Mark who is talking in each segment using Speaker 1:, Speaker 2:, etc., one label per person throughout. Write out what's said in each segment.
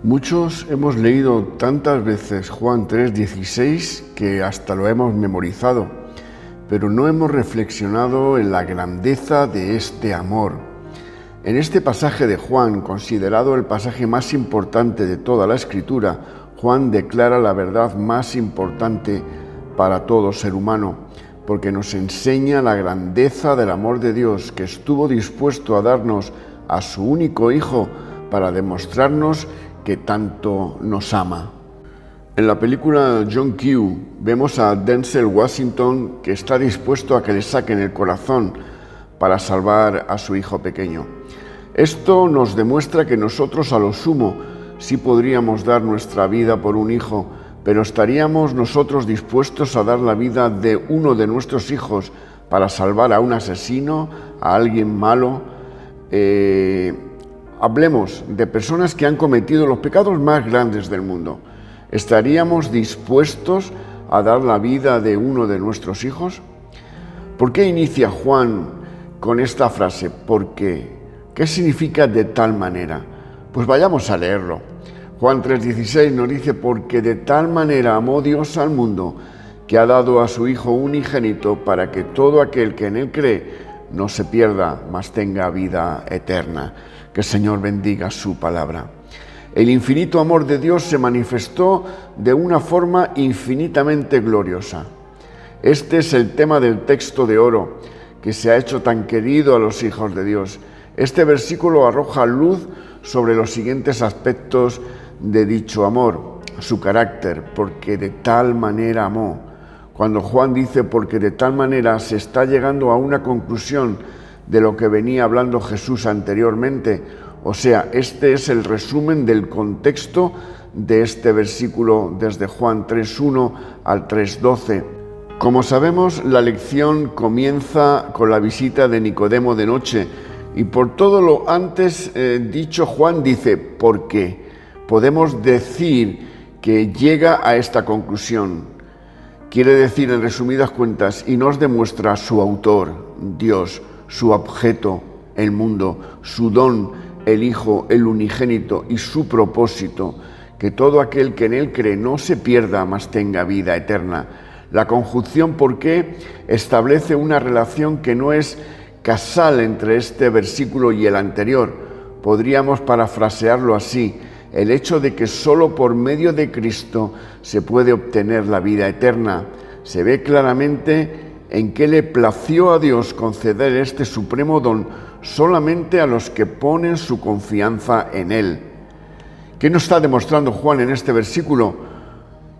Speaker 1: Muchos hemos leído tantas veces Juan 3:16 que hasta lo hemos memorizado, pero no hemos reflexionado en la grandeza de este amor. En este pasaje de Juan, considerado el pasaje más importante de toda la Escritura, Juan declara la verdad más importante para todo ser humano, porque nos enseña la grandeza del amor de Dios, que estuvo dispuesto a darnos a su único Hijo para demostrarnos que tanto nos ama. En la película John Q vemos a Denzel Washington que está dispuesto a que le saquen el corazón para salvar a su hijo pequeño. Esto nos demuestra que nosotros a lo sumo sí podríamos dar nuestra vida por un hijo, pero ¿estaríamos nosotros dispuestos a dar la vida de uno de nuestros hijos para salvar a un asesino, a alguien malo? Hablemos de personas que han cometido los pecados más grandes del mundo. ¿Estaríamos dispuestos a dar la vida de uno de nuestros hijos? ¿Por qué inicia Juan con esta frase? ¿Por qué? ¿Qué significa de tal manera? Pues vayamos a leerlo. Juan 3:16 nos dice: porque de tal manera amó Dios al mundo, que ha dado a su Hijo unigénito, para que todo aquel que en él cree no se pierda, mas tenga vida eterna. Que el Señor bendiga su palabra. El infinito amor de Dios se manifestó de una forma infinitamente gloriosa. Este es el tema del texto de oro que se ha hecho tan querido a los hijos de Dios. Este versículo arroja luz sobre los siguientes aspectos de dicho amor: su carácter, porque de tal manera amó. Cuando Juan dice porque de tal manera, se está llegando a una conclusión de lo que venía hablando Jesús anteriormente. O sea, este es el resumen del contexto de este versículo desde Juan 3:1 al 3:12. Como sabemos, la lección comienza con la visita de Nicodemo de noche, y por todo lo antes dicho, Juan dice ¿por qué? Podemos decir que llega a esta conclusión. Quiere decir, en resumidas cuentas, y nos demuestra su autor, Dios, su objeto, el mundo, su don, el Hijo, el unigénito, y su propósito, que todo aquel que en él cree no se pierda, mas tenga vida eterna. La conjunción ¿por qué? Establece una relación que no es casal entre este versículo y el anterior. Podríamos parafrasearlo así: el hecho de que solo por medio de Cristo se puede obtener la vida eterna. Se ve claramente en que le plació a Dios conceder este supremo don solamente a los que ponen su confianza en Él. ¿Qué nos está demostrando Juan en este versículo?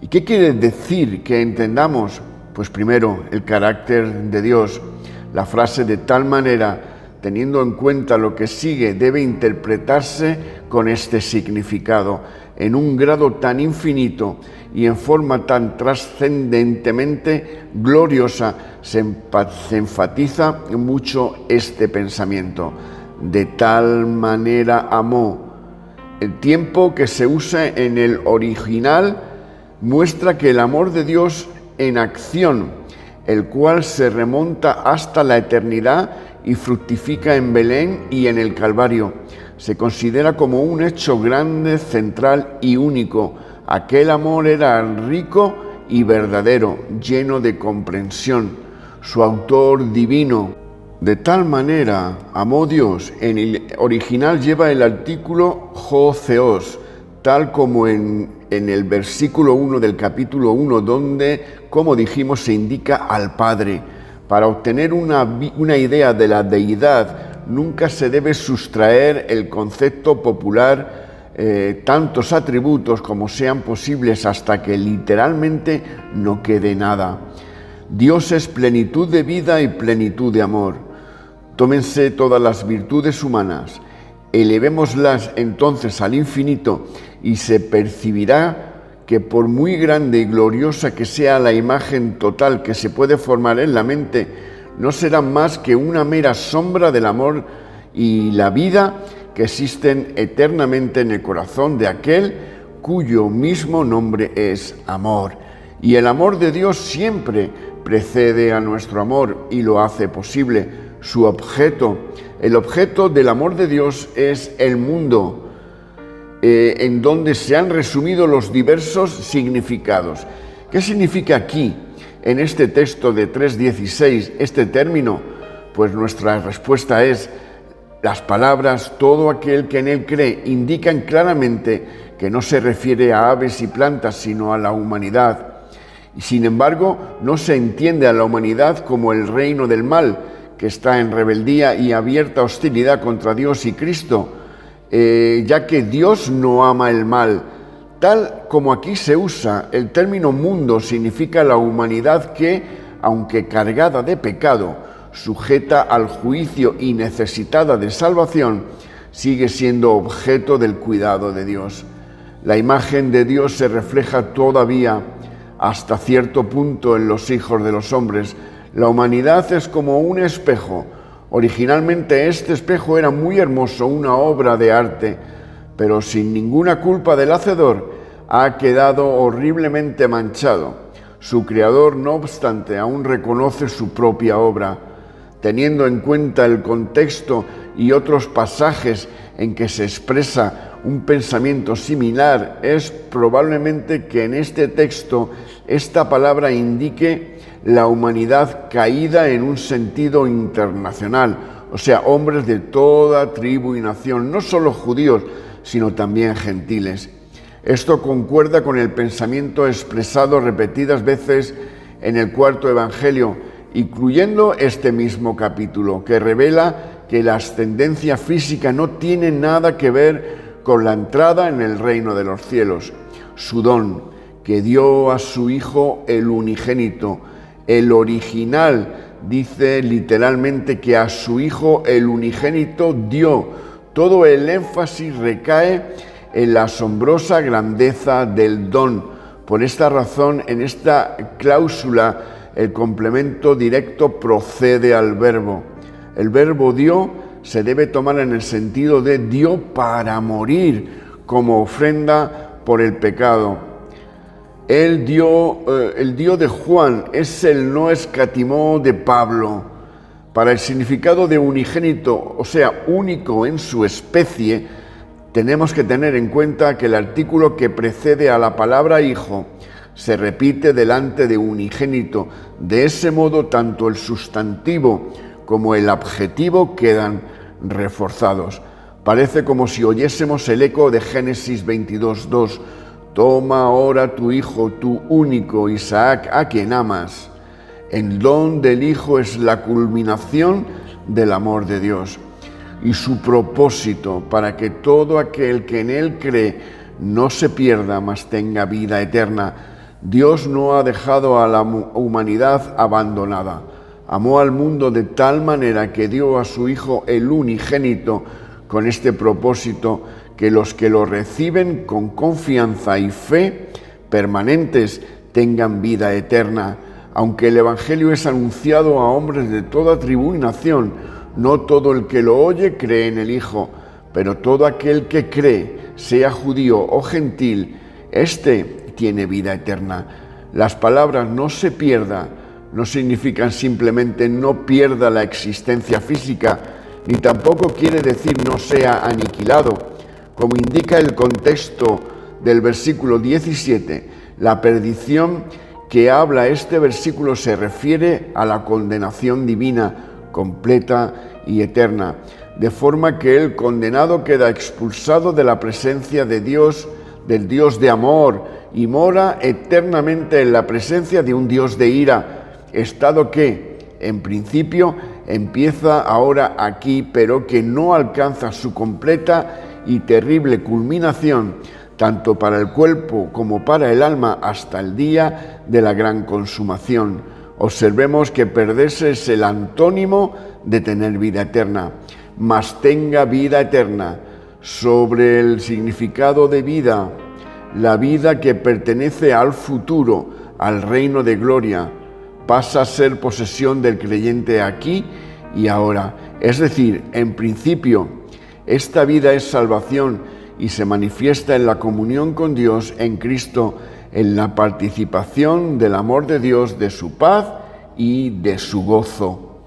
Speaker 1: ¿Y qué quiere decir que entendamos? Pues primero, el carácter de Dios. La frase de tal manera, teniendo en cuenta lo que sigue, debe interpretarse con este significado. En un grado tan infinito y en forma tan trascendentemente gloriosa se enfatiza mucho este pensamiento. De tal manera amó. El tiempo que se usa en el original muestra que el amor de Dios en acción, el cual se remonta hasta la eternidad y fructifica en Belén y en el Calvario, se considera como un hecho grande, central y único. Aquel amor era rico y verdadero, lleno de comprensión. Su autor divino. De tal manera amó Dios. En el original lleva el artículo ho theos, tal como en el versículo 1 del capítulo 1, donde, como dijimos, se indica al Padre. Para obtener una idea de la deidad, nunca se debe sustraer el concepto popular, tantos atributos como sean posibles, hasta que literalmente no quede nada. Dios es plenitud de vida y plenitud de amor. Tómense todas las virtudes humanas, elevémoslas entonces al infinito, y se percibirá que por muy grande y gloriosa que sea la imagen total que se puede formar en la mente, no será más que una mera sombra del amor y la vida que existen eternamente en el corazón de aquel cuyo mismo nombre es amor. Y el amor de Dios siempre precede a nuestro amor y lo hace posible. Su objeto, el objeto del amor de Dios es el mundo. en donde se han resumido los diversos significados. ¿Qué significa aquí, en este texto de 3.16, este término? Pues nuestra respuesta es: las palabras "todo aquel que en él cree" indican claramente que no se refiere a aves y plantas, sino a la humanidad. Y sin embargo, no se entiende a la humanidad como el reino del mal, que está en rebeldía y abierta hostilidad contra Dios y Cristo, ya que Dios no ama el mal. Tal como aquí se usa, el término mundo significa la humanidad que, aunque cargada de pecado, sujeta al juicio y necesitada de salvación, sigue siendo objeto del cuidado de Dios. La imagen de Dios se refleja todavía hasta cierto punto en los hijos de los hombres. La humanidad es como un espejo. Originalmente este espejo era muy hermoso, una obra de arte, pero sin ninguna culpa del hacedor ha quedado horriblemente manchado. Su creador, no obstante, aún reconoce su propia obra. Teniendo en cuenta el contexto y otros pasajes en que se expresa un pensamiento similar, es probablemente que en este texto esta palabra indique la humanidad caída en un sentido internacional, o sea, hombres de toda tribu y nación, no solo judíos, sino también gentiles. Esto concuerda con el pensamiento expresado repetidas veces en el cuarto evangelio, incluyendo este mismo capítulo, que revela que la ascendencia física no tiene nada que ver con la entrada en el reino de los cielos. Su don, que dio a su Hijo el unigénito. El original dice literalmente que a su Hijo el unigénito dio. Todo el énfasis recae en la asombrosa grandeza del don. Por esta razón, en esta cláusula, el complemento directo procede al verbo. El verbo dio se debe tomar en el sentido de dio para morir como ofrenda por el pecado. El dio de Juan es el no escatimó de Pablo. Para el significado de unigénito, o sea, único en su especie, tenemos que tener en cuenta que el artículo que precede a la palabra hijo se repite delante de unigénito. De ese modo, tanto el sustantivo como el adjetivo quedan reforzados. Parece como si oyésemos el eco de Génesis 22:2. Toma ahora tu hijo, tu único Isaac, a quien amas. El don del hijo es la culminación del amor de Dios y su propósito para que todo aquel que en él cree no se pierda, mas tenga vida eterna. Dios no ha dejado a la humanidad abandonada. Amó al mundo de tal manera que dio a su Hijo el unigénito con este propósito, que los que lo reciben con confianza y fe permanentes tengan vida eterna. Aunque el Evangelio es anunciado a hombres de toda tribu y nación, no todo el que lo oye cree en el Hijo, pero todo aquel que cree, sea judío o gentil, éste tiene vida eterna. Las palabras "no se pierda" no significan simplemente no pierda la existencia física, ni tampoco quiere decir no sea aniquilado. Como indica el contexto del versículo 17, la perdición que habla este versículo se refiere a la condenación divina, completa y eterna, de forma que el condenado queda expulsado de la presencia de Dios, del Dios de amor, y mora eternamente en la presencia de un Dios de ira, estado que, en principio, empieza ahora aquí, pero que no alcanza su completa y terrible culminación, tanto para el cuerpo como para el alma, hasta el día de la gran consumación. Observemos que perderse es el antónimo de tener vida eterna. Mas tenga vida eterna. Sobre el significado de vida, la vida que pertenece al futuro, al reino de gloria, pasa a ser posesión del creyente aquí y ahora. Es decir, en principio, esta vida es salvación y se manifiesta en la comunión con Dios en Cristo, en la participación del amor de Dios, de su paz y de su gozo.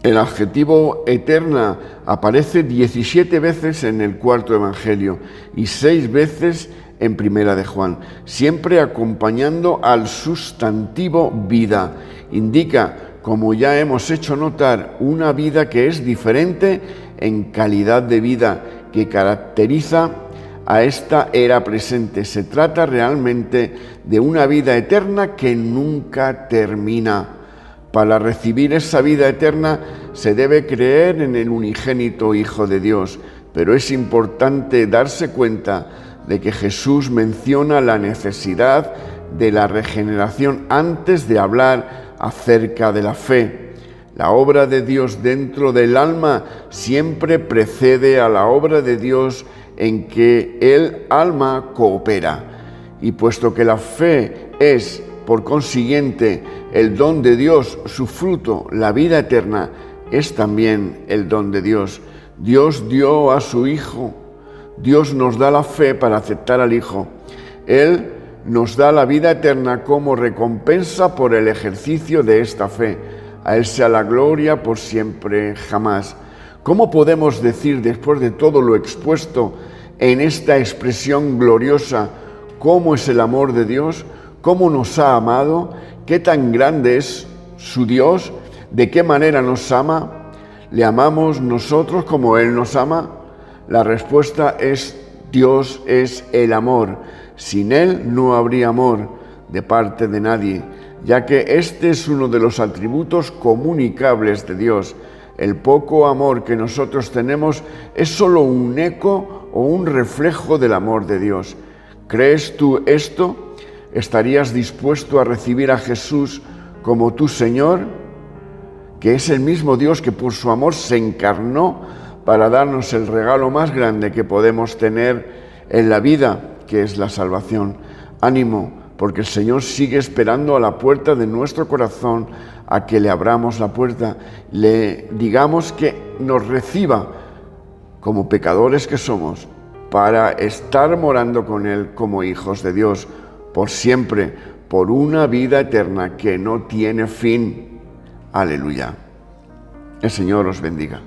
Speaker 1: El adjetivo eterna aparece 17 veces en el cuarto evangelio y 6 veces en Primera de Juan, siempre acompañando al sustantivo vida. Indica, como ya hemos hecho notar, una vida que es diferente en calidad de vida, que caracteriza a esta era presente. Se trata realmente de una vida eterna que nunca termina. Para recibir esa vida eterna se debe creer en el unigénito Hijo de Dios, pero es importante darse cuenta de que Jesús menciona la necesidad de la regeneración antes de hablar acerca de la fe. La obra de Dios dentro del alma siempre precede a la obra de Dios en que el alma coopera. Y puesto que la fe es, por consiguiente, el don de Dios, su fruto, la vida eterna, es también el don de Dios. Dios dio a su Hijo. Dios nos da la fe para aceptar al Hijo. Él nos da la vida eterna como recompensa por el ejercicio de esta fe. A Él sea la gloria por siempre, jamás. ¿Cómo podemos decir, después de todo lo expuesto en esta expresión gloriosa, cómo es el amor de Dios? ¿Cómo nos ha amado? ¿Qué tan grande es su Dios? ¿De qué manera nos ama? ¿Le amamos nosotros como Él nos ama? La respuesta es: Dios es el amor. Sin Él no habría amor de parte de nadie, ya que este es uno de los atributos comunicables de Dios. El poco amor que nosotros tenemos es solo un eco o un reflejo del amor de Dios. ¿Crees tú esto? ¿Estarías dispuesto a recibir a Jesús como tu Señor, que es el mismo Dios que por su amor se encarnó para darnos el regalo más grande que podemos tener en la vida, que es la salvación? Ánimo, porque el Señor sigue esperando a la puerta de nuestro corazón a que le abramos la puerta, le digamos que nos reciba como pecadores que somos, para estar morando con Él como hijos de Dios, por siempre, por una vida eterna que no tiene fin. Aleluya. El Señor os bendiga.